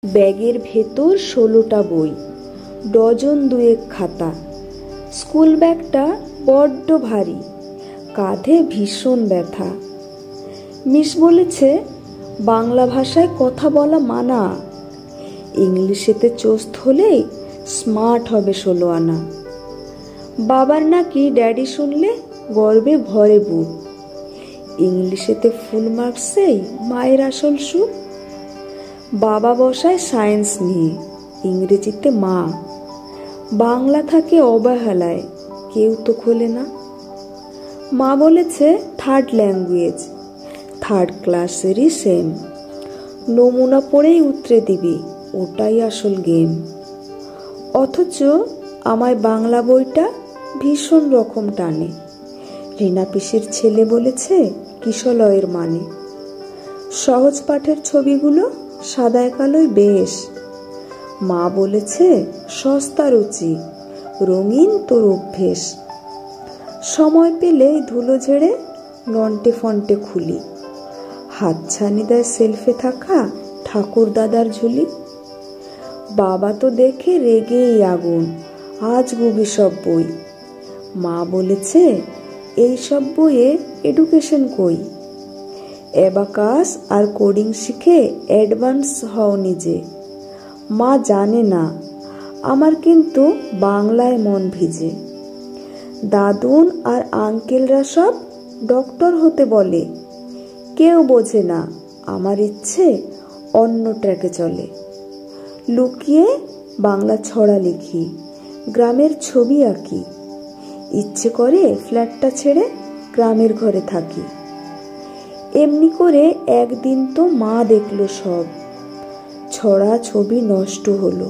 ব্যাগের ভেতর ১৬টা বই, ডজন দুয়েক খাতা। স্কুল ব্যাগটা বড্ড ভারী, কাঁধে ভীষণ ব্যথা। মিস বলেছে বাংলা ভাষায় কথা বলা মানা, ইংলিশেতে চোস্ত হলেই স্মার্ট হবে ১৬ আনা। বাবার নাকি ড্যাডি শুনলে গর্বে ভরে বুক, ইংলিশেতে ফুল মার্কসেই মায়ের আসল সুখ। বাবা বসায় সায়েন্স নিয়ে, ইংরেজিতে মা, বাংলা থাকে অবহেলায়, কেউ তো খোলে না। মা বলেছে থার্ড ল্যাঙ্গুয়েজ, থার্ড ক্লাসেরই সেম, নমুনা পড়েই উতরে দিবি, ওটাই আসল গেম। অথচ আমায় বাংলা বইটা ভীষণ রকম টানে। রিনা পিসির ছেলে বলেছে কিশলয়ের মানে। সহজ পাঠের ছবিগুলো সাদায় কালোয় বেশ। মা বলেছে সস্তা রুচি, রঙিন তোর অভ্যেস। সময় পেলেই ধুলো ঝেড়ে নন্টে ফন্টে খুলি, হাতছানি দেয় সেলফে থাকা ঠাকুর দাদার ঝুলি। বাবা তো দেখে রেগেই আগুন, আজ গুবি সব বই। মা বলেছে এই সব বইয়ে এডুকেশন কই, অ্যাবাকাস আর কোডিং শিখে অ্যাডভান্স হও নিজে। মা জানে না আমার কিন্তু বাংলায় মন ভিজে। দাদুন আর আঙ্কেলরা সব ডক্টর হতে বলে, কেউ বোঝে না আমার ইচ্ছে অন্য ট্র্যাকে চলে। লুকিয়ে বাংলা ছড়া লিখি, গ্রামের ছবি আঁকি, ইচ্ছে করে ফ্ল্যাটটা ছেড়ে গ্রামের ঘরে থাকি। এমনি করে একদিন তো মা দেখলো সব, ছড়া ছবি নষ্ট হলো,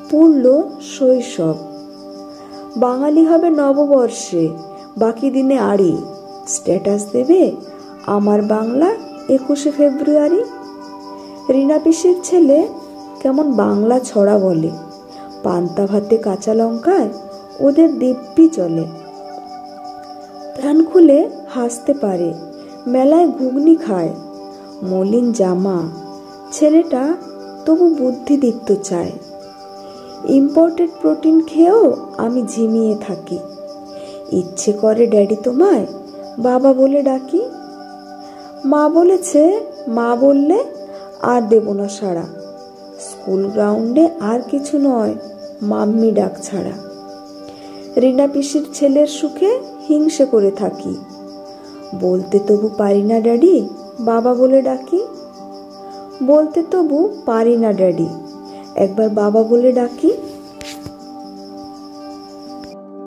পুরল শৈশব। বাঙালি হবে নববর্ষে, বাকি দিনে আড়ি, স্ট্যাটাস দেবে আমার বাংলা ২১শে ফেব্রুয়ারি। রিনা পিসির ছেলে কেমন বাংলা ছড়া বলে, পান্তা ভাতে কাঁচা লঙ্কায় ওদের দিব্যি চলে। প্রাণ খুলে হাসতে পারে, মেলায় ঘুগনি খায়, মলিন জামা, ছেলেটা তবু বুদ্ধিদীপ্ত চায়। ইম্পোর্টেড প্রোটিন খেয়েও আমি ঝিমিয়ে থাকি, ইচ্ছে করে ড্যাডি তোমায় বাবা বলে ডাকি। মা বলেছে মা বললে আর দেব না সাড়া, স্কুল গ্রাউন্ডে আর কিছু নয় মাম্মি ডাক ছাড়া। রিনা পিসির ছেলের সুখে হিংসে করে থাকি, বলতে তবু পারি না ড্যাডি বাবা বলে ডাকি। বলতে তবু পারি না ড্যাডি, একবার বাবা বলে ডাকি।